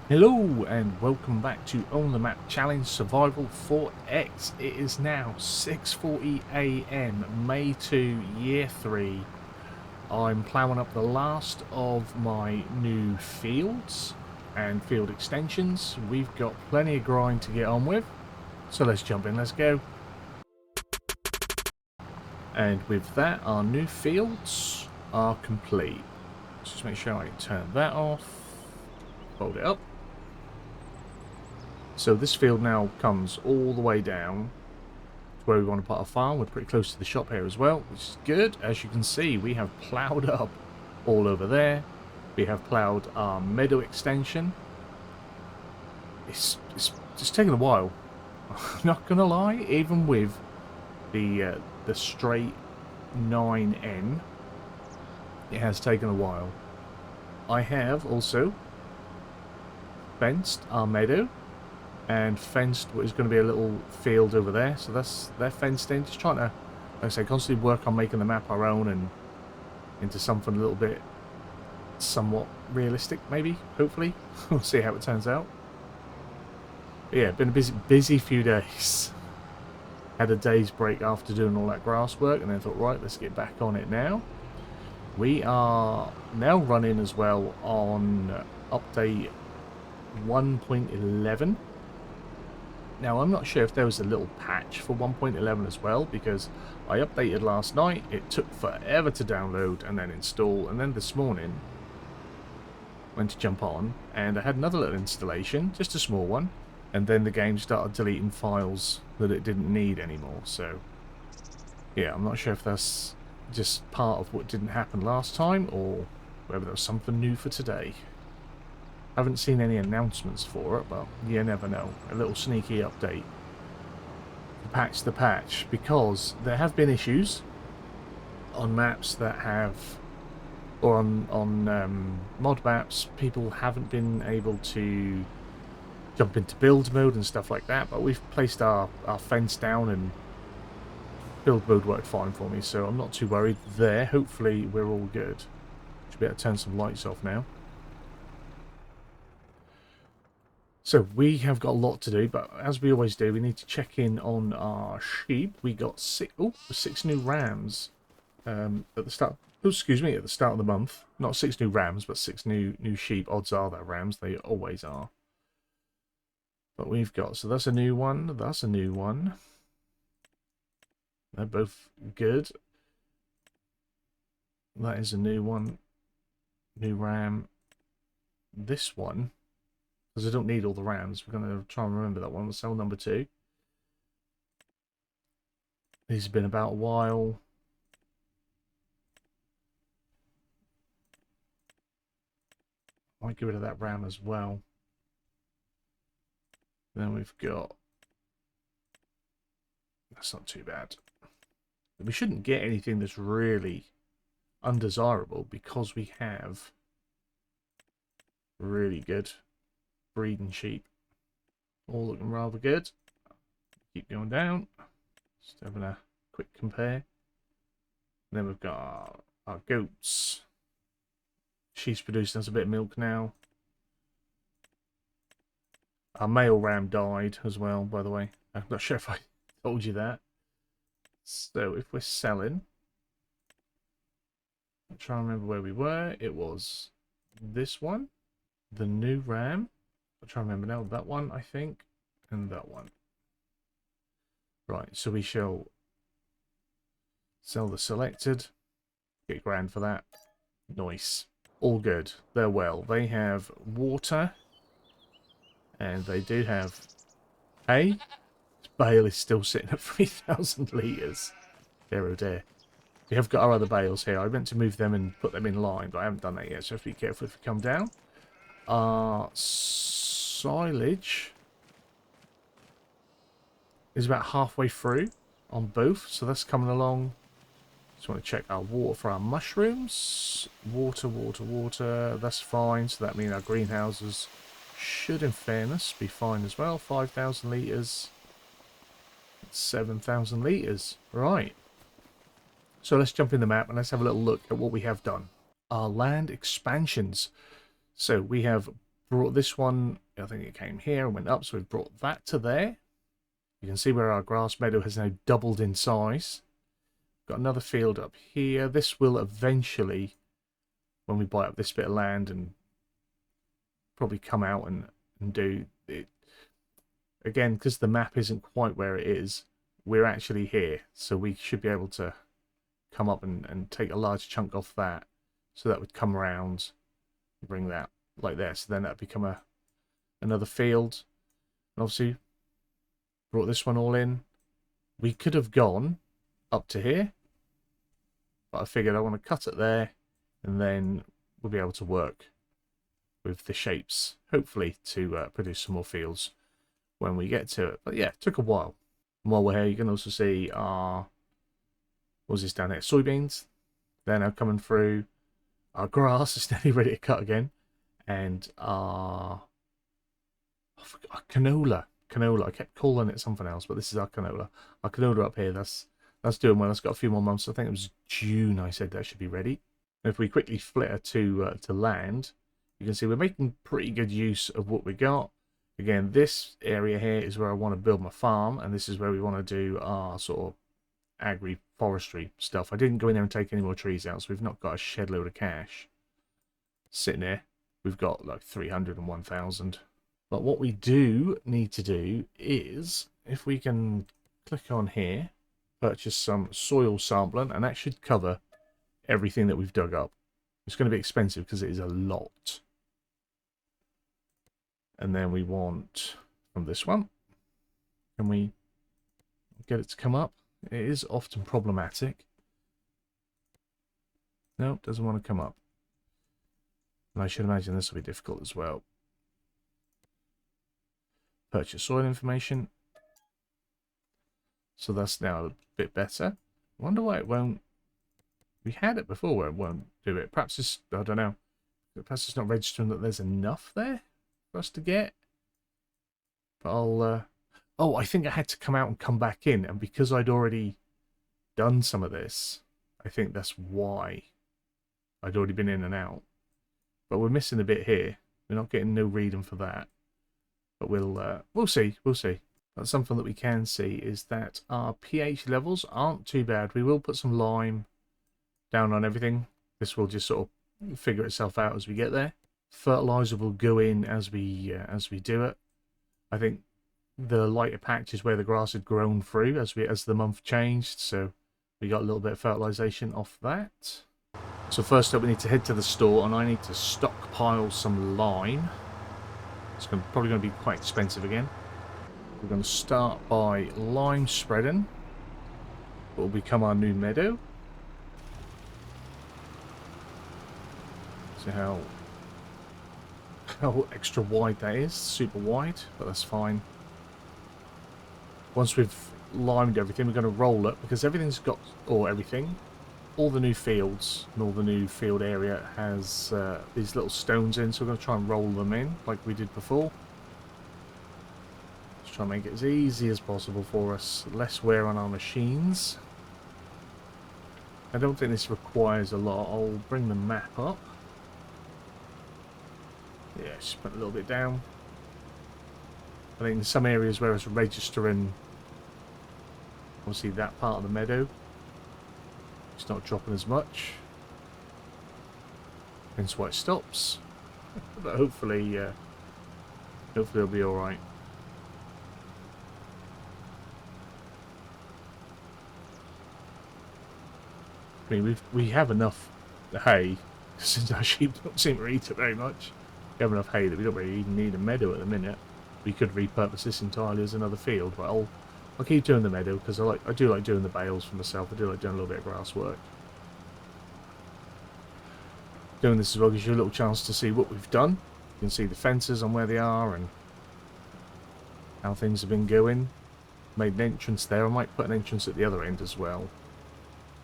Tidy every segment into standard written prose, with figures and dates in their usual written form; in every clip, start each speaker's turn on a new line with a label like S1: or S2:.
S1: Hello and welcome back to On the Map Challenge Survival 4X. It is now 6:40 AM, May 2, Year 3. I'm ploughing up the last of my new fields and field extensions. We've got plenty of grind to get on with, so let's jump in, let's go. And with that, our new fields are complete. Let's just make sure I turn that off, fold it up. So this field now comes all the way down to where we want to put our farm. We're pretty close to the shop here as well, which is good. As you can see, we have ploughed up all over there. We have ploughed our meadow extension. It's just taken a while. I'm not going to lie, even with the straight 9N, it has taken a while. I have also fenced our meadow and fenced what is going to be a little field over there, so they're fenced in. Just trying to, like I say, constantly work on making the map our own and into something a little bit somewhat realistic, maybe, hopefully. We'll see how it turns out. But yeah, been a busy few days. Had a day's break after doing all that grass work, and then thought, right, let's get back on it now. We are now running as well on update 1.11. Now, I'm not sure if there was a little patch for 1.11 as well, because I updated last night. It took forever to download and then install, and then this morning went to jump on, and I had another little installation, just a small one, and then the game started deleting files that it didn't need anymore. So, yeah, I'm not sure if that's just part of what didn't happen last time, or whether there was something new for today. I haven't seen any announcements for it, but you never know. A little sneaky update to patch the patch, because there have been issues on maps that have, or on mod maps, people haven't been able to jump into build mode and stuff like that, but we've placed our fence down and build mode worked fine for me, so I'm not too worried there. Hopefully we're all good. Should be able to turn some lights off now. So we have got a lot to do, but as we always do, we need to check in on our sheep. We got six new rams at the start. Oh, excuse me, at the start of the month. Not 6 new rams, but 6 new sheep. Odds are they're rams. They always are. But we've got, so that's a new one. That's a new one. They're both good. That is a new one. New ram. This one, because I don't need all the rams. We're going to try and remember that one. We'll sell number 2. These have been about a while. Might get rid of that ram as well. Then we've got... That's not too bad. We shouldn't get anything that's really undesirable, because we have really good breeding sheep. All looking rather good. Keep going down. Just having a quick compare. And then we've got our goats. She's producing us a bit of milk now. Our male ram died as well, by the way. I'm not sure if I told you that. So if we're selling, I'm trying to remember where we were. It was this one, the new ram. I'm trying to remember now. That one, I think, and that one. Right, so we shall sell the selected. Get grand for that. Nice. All good. They're well. They have water. And they do have hay. This bale is still sitting at 3,000 litres. Dear oh dear. We have got our other bales here. I meant to move them and put them in line, but I haven't done that yet, so have to be careful if we come down. Our silage is about halfway through on both, so that's coming along. Just want to check our water for our mushrooms. Water, water, water. That's fine, so that means our greenhouses should, in fairness, be fine as well. 5,000 litres. 7,000 litres. Right. So let's jump in the map and let's have a little look at what we have done. Our land expansions. So we have brought this one, I think it came here and went up, so we've brought that to there. You can see where our grass meadow has now doubled in size. Got another field up here. This will eventually, when we buy up this bit of land, and probably come out and do it again, because the map isn't quite where it is. We're actually here, so we should be able to come up and take a large chunk off that, so that would come around, bring that like this. Then that'd become another field, and obviously brought this one all in. We could have gone up to here, but I figured I want to cut it there, and then we'll be able to work with the shapes, hopefully, to produce some more fields when we get to it. But yeah, it took a while. And while we're here, you can also see our, what's this down here? Soybeans. They're now coming through. Our grass is nearly ready to cut again. And our canola. I kept calling it something else, but this is our canola. Our canola up here, that's doing well. It's got a few more months. I think it was June I said that should be ready. And if we quickly flitter to land, you can see we're making pretty good use of what we got. Again, this area here is where I want to build my farm, and this is where we want to do our sort of agri-forestry stuff. I didn't go in there and take any more trees out, so we've not got a shed load of cash sitting there. We've got like 300 and 1,000. But what we do need to do is, if we can click on here, purchase some soil sampling, and that should cover everything that we've dug up. It's going to be expensive because it is a lot. And then we want, from this one, can we get it to come up? It is often problematic. Nope, doesn't want to come up. And I should imagine this will be difficult as well. Purchase soil information. So that's now a bit better. I wonder why it won't. We had it before where it won't do it. Perhaps it's, I don't know. Perhaps it's not registering that there's enough there for us to get. But I'll, oh, I think I had to come out and come back in. And because I'd already done some of this, I think that's why I'd already been in and out. But we're missing a bit here. We're not getting no reading for that. But we'll see. We'll see. But something that we can see is that our pH levels aren't too bad. We will put some lime down on everything. This will just sort of figure itself out as we get there. Fertilizer will go in as we do it. I think the lighter patch is where the grass had grown through as the month changed, so we got a little bit of fertilization off that. So first up, we need to head to the store, and I need to stockpile some lime. It's probably going to be quite expensive again. We're going to start by lime spreading. What will become our new meadow. See how extra wide that is. Super wide, but that's fine. Once we've limed everything, we're going to roll it, because everything's got, or everything, all the new fields and all the new field area has these little stones in, so we're going to try and roll them in like we did before. Let's try and make it as easy as possible for us. Less wear on our machines. I don't think this requires a lot. I'll bring the map up. Yeah, just put a little bit down. I think in some areas where it's registering, obviously that part of the meadow, it's not dropping as much. Hence why it stops. But hopefully it'll be alright. I mean, we have enough hay, since our sheep don't seem to eat it very much. We have enough hay that we don't really even need a meadow at the minute. We could repurpose this entirely as another field, but I'll keep doing the meadow because I do like doing the bales for myself. I do like doing a little bit of grass work. Doing this as well gives you a little chance to see what we've done. You can see the fences on where they are and how things have been going. Made an entrance there. I might put an entrance at the other end as well,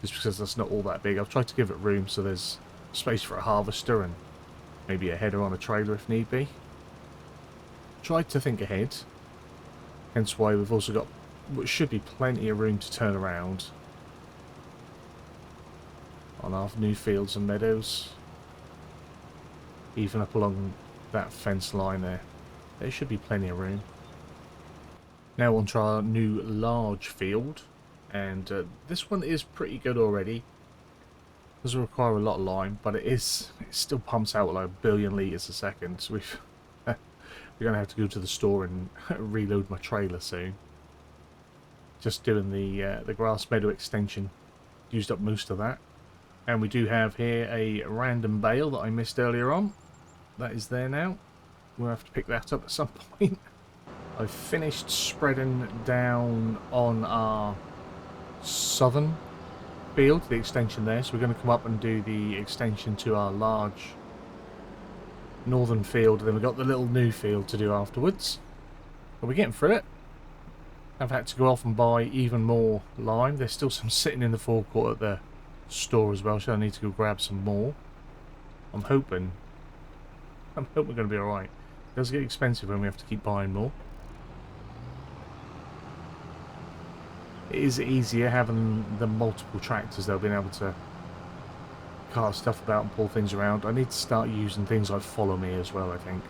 S1: just because that's not all that big. I've tried to give it room so there's space for a harvester and maybe a header on a trailer if need be. Tried to think ahead. Hence why we've also got what should be plenty of room to turn around on our new fields and meadows. Even up along that fence line there. There should be plenty of room. Now on to our new large field, and this one is pretty good already. Doesn't require a lot of lime, but it still pumps out like 1 billion litres a second. So we're gonna have to go to the store and reload my trailer soon. Just doing the grass meadow extension used up most of that, and we do have here a random bale that I missed earlier on. That is there now. We'll have to pick that up at some point. I've finished spreading down on our southern field, the extension there, so we're going to come up and do the extension to our large northern field, and then we've got the little new field to do afterwards. But we're getting through it. I've had to go off and buy even more lime. There's still some sitting in the forecourt at the store as well, so I need to go grab some more. I'm hoping we're going to be alright. It does get expensive when we have to keep buying more. It is easier having the multiple tractors though, being able to cart stuff about and pull things around. I need to start using things like Follow Me as well, I think,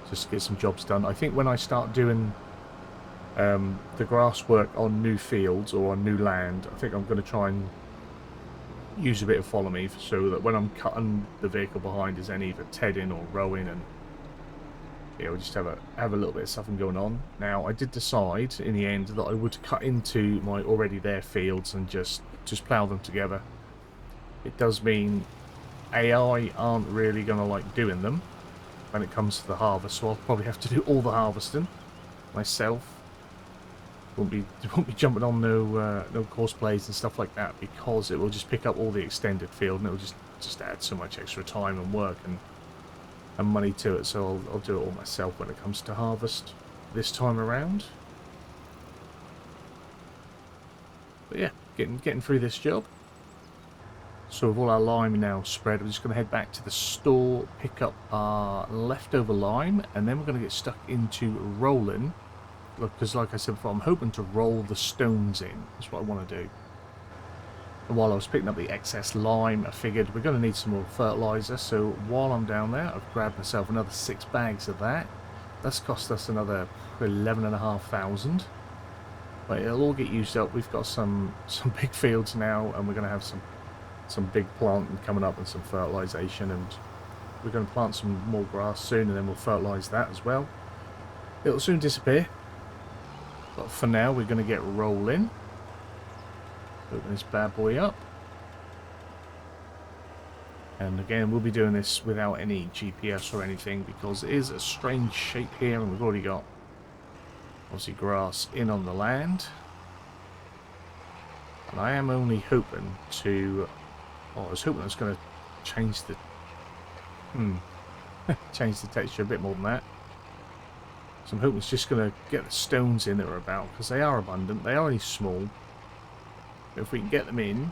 S1: just to get some jobs done. I think when I start doing the grass work on new fields or on new land, I think I'm going to try and use a bit of Follow Me so that when I'm cutting the vehicle behind is then either tedding or rowing, and yeah, we just have a little bit of something going on. Now, I did decide in the end that I would cut into my already there fields and just plough them together. It does mean AI aren't really going to like doing them when it comes to the harvest, so I'll probably have to do all the harvesting myself. Won't be jumping on no course plays and stuff like that, because it will just pick up all the extended field and it will just add so much extra time and work and money to it. So I'll do it all myself when it comes to harvest this time around. But yeah, getting through this job. So with all our lime now spread, we're just going to head back to the store, pick up our leftover lime, and then we're going to get stuck into rolling. Because like I said before, I'm hoping to roll the stones in. That's what I want to do. And while I was picking up the excess lime, I figured we're going to need some more fertilizer. So while I'm down there, I've grabbed myself another 6 bags of that. That's cost us another 11,500. But it'll all get used up. We've got some big fields now, and we're going to have some big planting coming up and some fertilization, and we're going to plant some more grass soon, and then we'll fertilize that as well. It'll soon disappear. But for now, we're going to get rolling. Open this bad boy up. And again, we'll be doing this without any GPS or anything, because it is a strange shape here, and we've already got, obviously, grass in on the land. And I am only hoping to... Oh, I was hoping I was going to change the... change the texture a bit more than that. So I'm hoping it's just going to get the stones in that are about, because they are abundant. They are only small. But if we can get them in,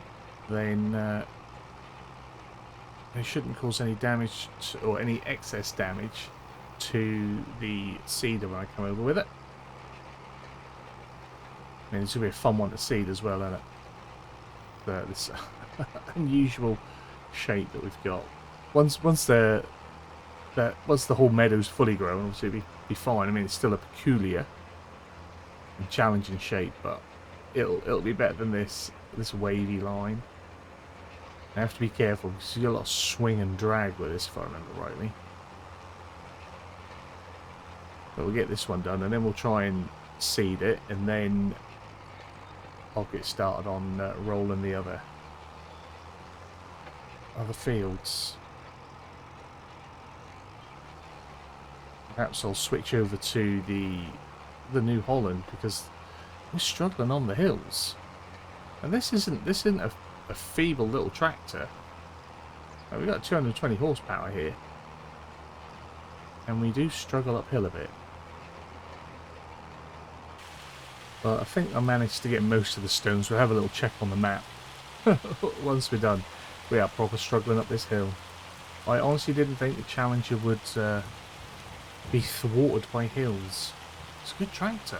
S1: then they shouldn't cause any damage or any excess damage to the seeder when I come over with it. I mean, it's going to be a fun one to seed as well, isn't it? This unusual shape that we've got. Once the whole meadow's fully grown, obviously it'll be fine. I mean, it's still a peculiar and challenging shape, but it'll be better than this wavy line. I have to be careful because you get a lot of swing and drag with this, if I remember rightly. But we'll get this one done, and then we'll try and seed it, and then I'll get started on rolling the other fields. Perhaps I'll switch over to the New Holland, because we're struggling on the hills, and this isn't a feeble little tractor. We've got 220 horsepower here, and we do struggle uphill a bit. But I think I managed to get most of the stones. We'll have a little check on the map once we're done. We are proper struggling up this hill. I honestly didn't think the Challenger would be thwarted by hills. It's a good tractor.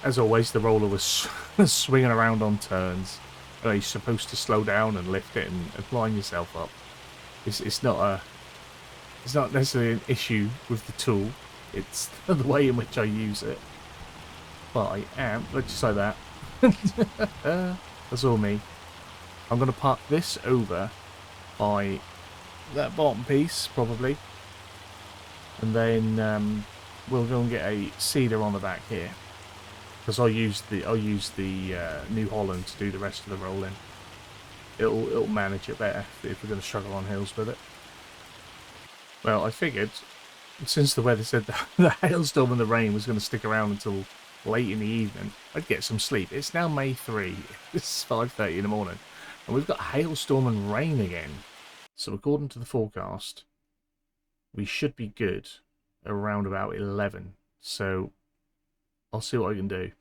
S1: As always, the roller was swinging around on turns. You're supposed to slow down and lift it and line yourself up. It's not necessarily an issue with the tool. It's the way in which I use it. But I am, let's just like that. That's all me. I'm going to park this over by that bottom piece, probably. And then we'll go and get a seeder on the back here. Because I'll use the New Holland to do the rest of the rolling. It'll manage it better if we're going to struggle on hills with it. Well, I figured, since the weather said that the hailstorm and the rain was going to stick around until late in the evening, I'd get some sleep. It's now May 3. It's 5:30 in the morning. And we've got hailstorm and rain again. So according to the forecast, we should be good around about 11. So I'll see what I can do.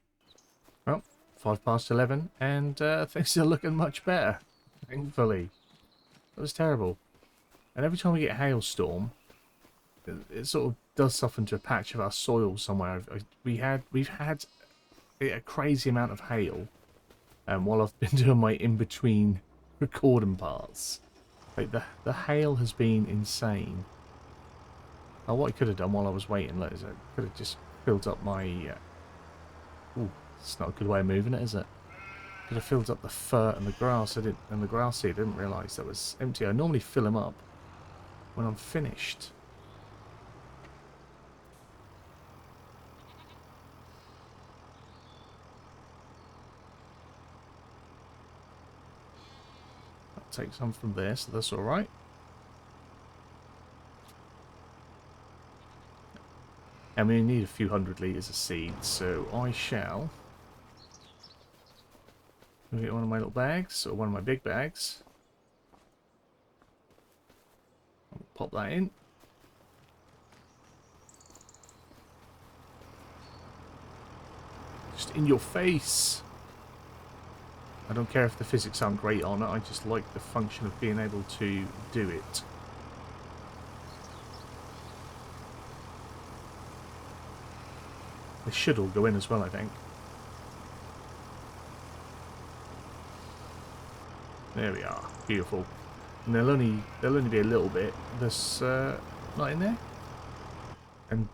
S1: Well, 11:05, and things are looking much better, thankfully. That was terrible. And every time we get a hailstorm, it sort of does stuff into a patch of our soil somewhere. We've had a crazy amount of hail while I've been doing my in-between recording parts. Like the hail has been insane. Oh, what I could have done while I was waiting, look, is I could have just filled up my... Ooh, it's not a good way of moving it, is it? Could have filled up the fur and the grass. And the grass seed. I didn't realise that was empty. I normally fill them up when I'm finished. I'll take some from there, so that's alright. And we need a few 100 litres of seed, so I shall get one of my little bags, or one of my big bags. I'll pop that in. Just in your face. I don't care if the physics aren't great on it, I just like the function of being able to do it. They should all go in as well, I think. There we are. Beautiful. And there'll only be a little bit that's not in there. And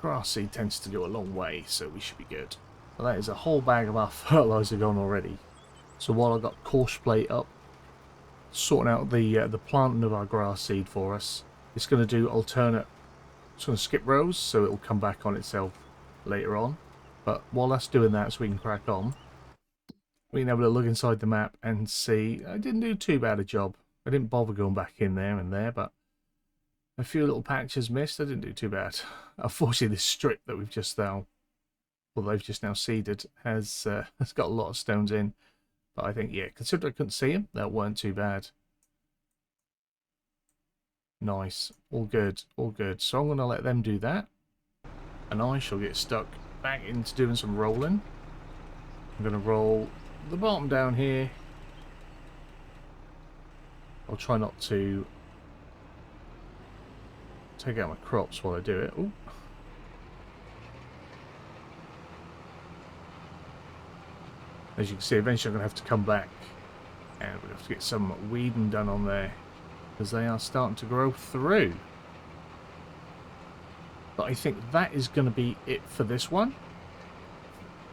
S1: grass seed tends to go a long way, so we should be good. Well, that is a whole bag of our fertilizer gone already. So while I've got course plate up, sorting out the planting of our grass seed for us, it's going to do alternate. It's going to skip rows, so it'll come back on itself later on. But while that's doing that, so we can crack on, we can have a look inside the map and see. I didn't do too bad a job. I didn't bother going back in there and there, but a few little patches missed. I didn't do too bad. Unfortunately, this strip that we've just now, well, they've just now seeded, has got a lot of stones in. But I think, yeah, considering I couldn't see them, that weren't too bad. Nice. All good. All good. So I'm going to let them do that. And I shall get stuck back into doing some rolling. I'm going to roll the bottom down here. I'll try not to take out my crops while I do it. Ooh. As you can see, eventually I'm going to have to come back and we're going to have to get some weeding done on there because they are starting to grow through. But I think that is going to be it for this one.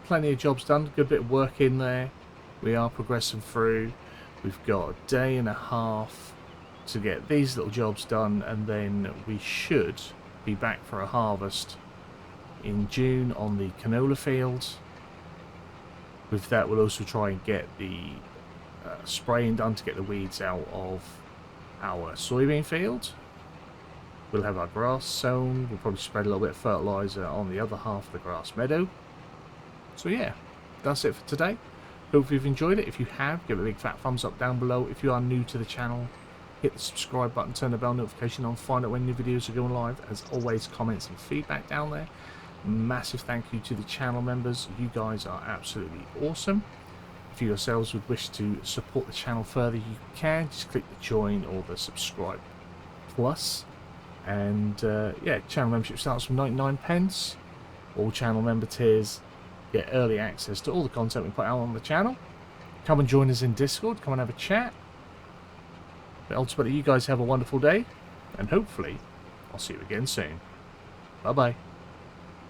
S1: Plenty of jobs done, good bit of work in there. We are progressing through. We've got a day and a half to get these little jobs done, and then we should be back for a harvest in June on the canola field. With that, we'll also try and get the spraying done to get the weeds out of our soybean field. We'll have our grass sown. We'll probably spread a little bit of fertilizer on the other half of the grass meadow. So yeah, that's it for today. Hope you've enjoyed it. If you have, give it a big fat thumbs up down below. If you are new to the channel, hit the subscribe button, turn the bell notification on, find out when new videos are going live. As always, comments and feedback down there. Massive thank you to the channel members. You guys are absolutely awesome. If you yourselves would wish to support the channel further, you can just click the join or the subscribe plus. And yeah, channel membership starts from 99p. All channel member tiers get early access to all the content we put out on the channel. Come and join us in Discord, come and have a chat. But ultimately, you guys have a wonderful day, and hopefully, I'll see you again soon. Bye-bye.